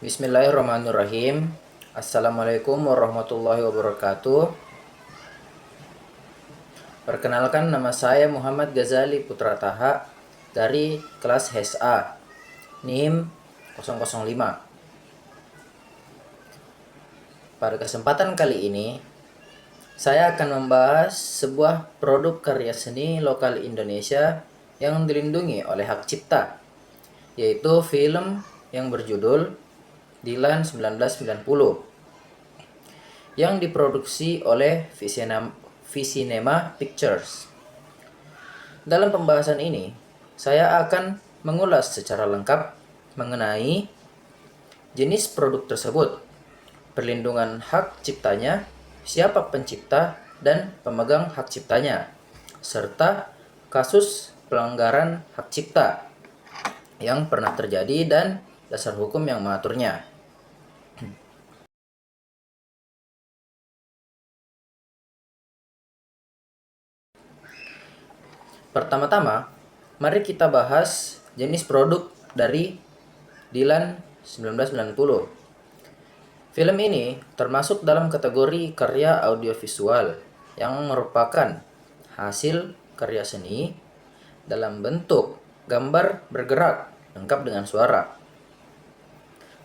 Bismillahirrahmanirrahim. Assalamualaikum warahmatullahi wabarakatuh. Perkenalkan, nama saya Muhammad Ghazali Putra Taha dari kelas HES-A, NIM 005. Pada kesempatan kali ini, saya akan membahas sebuah produk karya seni lokal Indonesia yang dilindungi oleh hak cipta, yaitu film yang berjudul Dilan 1990 yang diproduksi oleh Visinema Pictures. Dalam pembahasan ini, saya akan mengulas secara lengkap mengenai jenis produk tersebut, perlindungan hak ciptanya, siapa pencipta dan pemegang hak ciptanya, serta kasus pelanggaran hak cipta yang pernah terjadi dan dasar hukum yang mengaturnya. Pertama-tama, mari kita bahas jenis produk dari Dilan 1990. Film ini termasuk dalam kategori karya audiovisual yang merupakan hasil karya seni dalam bentuk gambar bergerak lengkap dengan suara.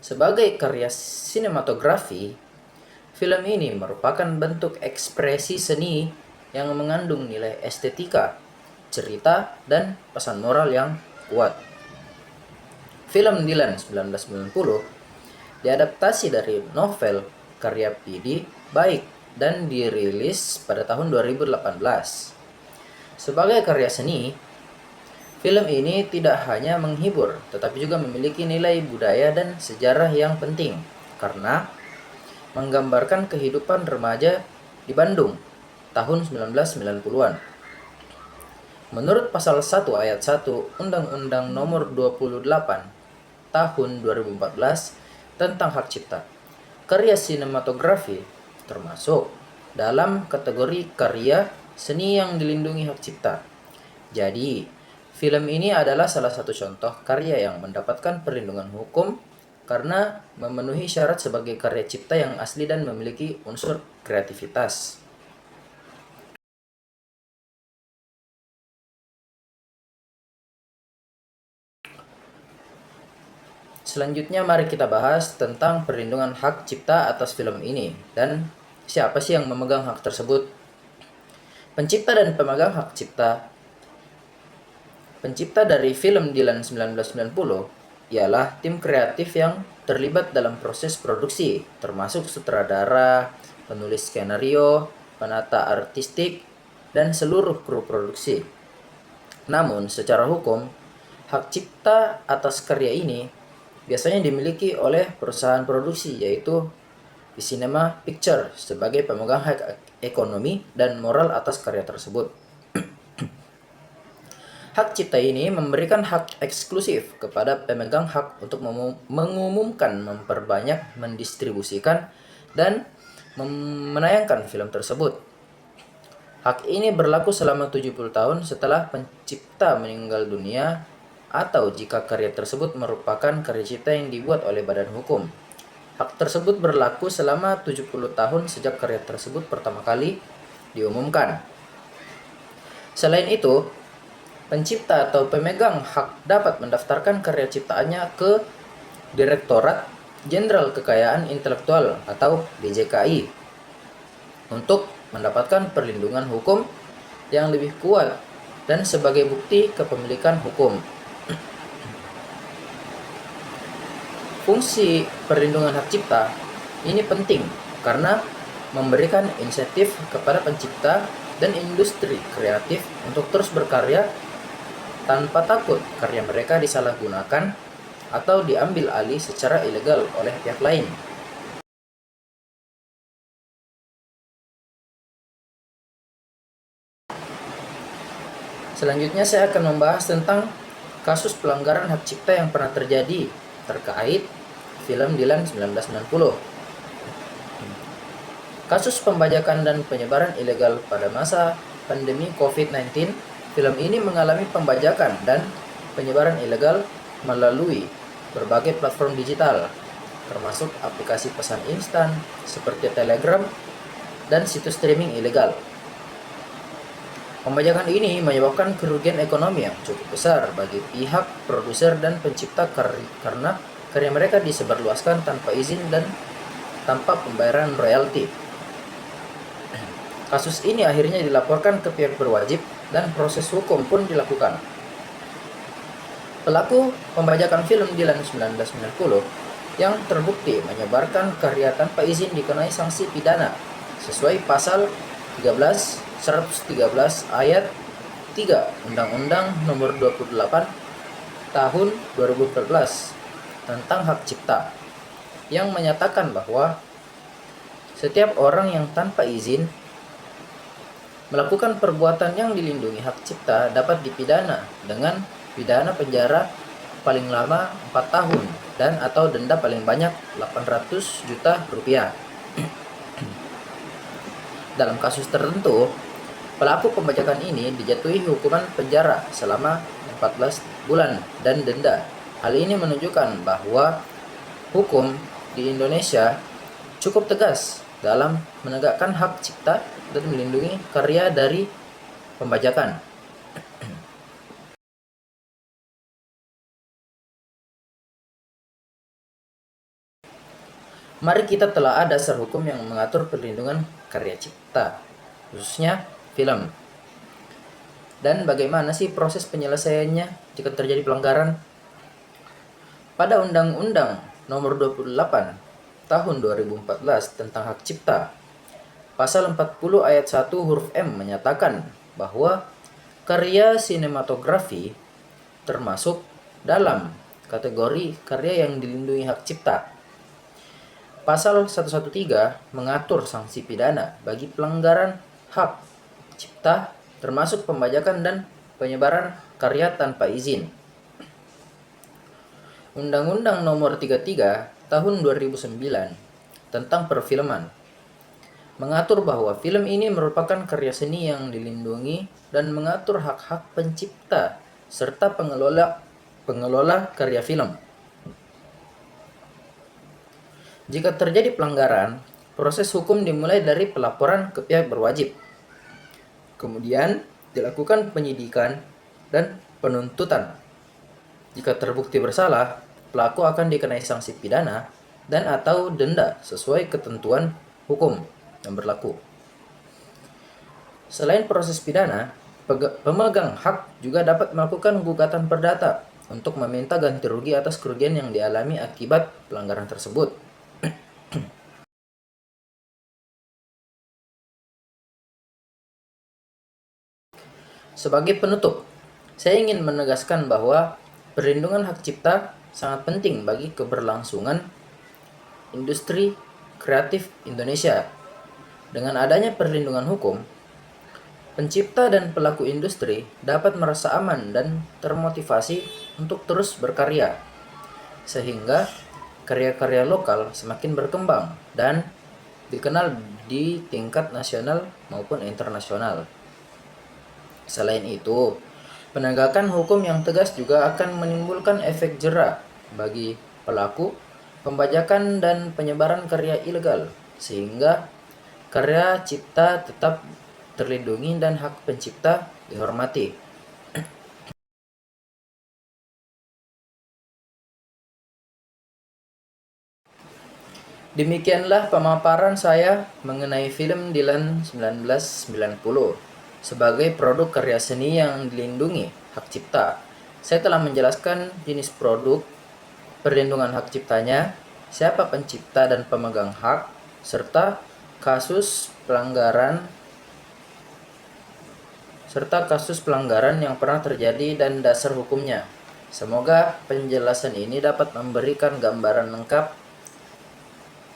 Sebagai karya sinematografi, film ini merupakan bentuk ekspresi seni yang mengandung nilai estetika, cerita, dan pesan moral yang kuat. Film Dilan 1990 diadaptasi dari novel karya P.D. Baik dan dirilis pada tahun 2018. Sebagai karya seni, film ini tidak hanya menghibur, tetapi juga memiliki nilai budaya dan sejarah yang penting karena menggambarkan kehidupan remaja di Bandung tahun 1990-an. Menurut pasal 1 ayat 1 Undang-Undang Nomor 28 tahun 2014 tentang hak cipta, karya sinematografi termasuk dalam kategori karya seni yang dilindungi hak cipta. Jadi, film ini adalah salah satu contoh karya yang mendapatkan perlindungan hukum karena memenuhi syarat sebagai karya cipta yang asli dan memiliki unsur kreativitas. Selanjutnya mari kita bahas tentang perlindungan hak cipta atas film ini dan siapa sih yang memegang hak tersebut. Pencipta dan pemegang hak cipta. Pencipta dari film Dilan 1990 ialah tim kreatif yang terlibat dalam proses produksi, termasuk sutradara, penulis skenario, penata artistik, dan seluruh kru produksi. Namun, secara hukum, hak cipta atas karya ini biasanya dimiliki oleh perusahaan produksi, yaitu Visinema Pictures sebagai pemegang hak ekonomi dan moral atas karya tersebut. Hak cipta ini memberikan hak eksklusif kepada pemegang hak untuk mengumumkan, memperbanyak, mendistribusikan, dan menayangkan film tersebut. Hak ini berlaku selama 70 tahun setelah pencipta meninggal dunia atau jika karya tersebut merupakan karya cipta yang dibuat oleh badan hukum. Hak tersebut berlaku selama 70 tahun sejak karya tersebut pertama kali diumumkan. Selain itu, pencipta atau pemegang hak dapat mendaftarkan karya ciptaannya ke Direktorat Jenderal Kekayaan Intelektual atau DJKI untuk mendapatkan perlindungan hukum yang lebih kuat dan sebagai bukti kepemilikan hukum. Fungsi perlindungan hak cipta ini penting karena memberikan insentif kepada pencipta dan industri kreatif untuk terus berkarya tanpa takut karya mereka disalahgunakan atau diambil alih secara ilegal oleh pihak lain. Selanjutnya saya akan membahas tentang kasus pelanggaran hak cipta yang pernah terjadi terkait film Dilan 1990. Kasus pembajakan dan penyebaran ilegal pada masa pandemi COVID-19, film ini mengalami pembajakan dan penyebaran ilegal melalui berbagai platform digital. termasuk aplikasi pesan instan seperti Telegram dan situs streaming ilegal. Pembajakan ini menyebabkan kerugian ekonomi yang cukup besar bagi pihak produser dan pencipta karena karya mereka disebarluaskan tanpa izin dan tanpa pembayaran royalti. Kasus ini akhirnya dilaporkan ke pihak berwajib dan proses hukum pun dilakukan. Pelaku pembajakan film Dilan 1990 yang terbukti menyebarkan karya tanpa izin dikenai sanksi pidana sesuai pasal 113 ayat 3 Undang-Undang Nomor 28 Tahun 2014 tentang hak cipta yang menyatakan bahwa setiap orang yang tanpa izin melakukan perbuatan yang dilindungi hak cipta dapat dipidana dengan pidana penjara paling lama 4 tahun dan atau denda paling banyak 800 juta rupiah. Dalam kasus tertentu, pelaku pembajakan ini dijatuhi hukuman penjara selama 14 bulan dan denda. Hal ini menunjukkan bahwa hukum di Indonesia cukup tegas dalam menegakkan hak cipta dan melindungi karya dari pembajakan. Mari kita telaah dasar hukum yang mengatur perlindungan karya cipta, khususnya film. Dan bagaimana sih proses penyelesaiannya jika terjadi pelanggaran? Pada Undang-Undang Nomor 28 Tahun 2014 tentang hak cipta, Pasal 40 ayat 1 huruf M menyatakan bahwa karya sinematografi termasuk dalam kategori karya yang dilindungi hak cipta. Pasal 113 mengatur sanksi pidana bagi pelanggaran hak cipta termasuk pembajakan dan penyebaran karya tanpa izin. Undang-Undang Nomor 33 Tahun 2009 tentang perfilman mengatur bahwa film ini merupakan karya seni yang dilindungi dan mengatur hak-hak pencipta serta pengelola karya film. Jika terjadi pelanggaran, proses hukum dimulai dari pelaporan ke pihak berwajib. Kemudian dilakukan penyidikan dan penuntutan. Jika terbukti bersalah, pelaku akan dikenai sanksi pidana dan atau denda sesuai ketentuan hukum yang berlaku. Selain proses pidana, pemegang hak juga dapat melakukan gugatan perdata untuk meminta ganti rugi atas kerugian yang dialami akibat pelanggaran tersebut. Sebagai penutup, saya ingin menegaskan bahwa perlindungan hak cipta sangat penting bagi keberlangsungan industri kreatif Indonesia. Dengan adanya perlindungan hukum, pencipta dan pelaku industri dapat merasa aman dan termotivasi untuk terus berkarya, sehingga karya-karya lokal semakin berkembang dan dikenal di tingkat nasional maupun internasional. Selain itu, penegakan hukum yang tegas juga akan menimbulkan efek jera bagi pelaku pembajakan dan penyebaran karya ilegal, sehingga karya cipta tetap terlindungi dan hak pencipta dihormati. Demikianlah pemaparan saya mengenai film Dilan 1990 sebagai produk karya seni yang dilindungi hak cipta. Saya telah menjelaskan jenis produk, perlindungan hak ciptanya, siapa pencipta dan pemegang hak, serta kasus pelanggaran yang pernah terjadi dan dasar hukumnya. Semoga penjelasan ini dapat memberikan gambaran lengkap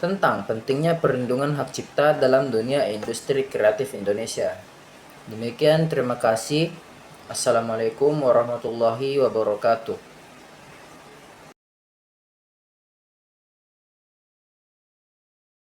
tentang pentingnya perlindungan hak cipta dalam dunia industri kreatif Indonesia. Demikian, terima kasih. Assalamualaikum warahmatullahi wabarakatuh.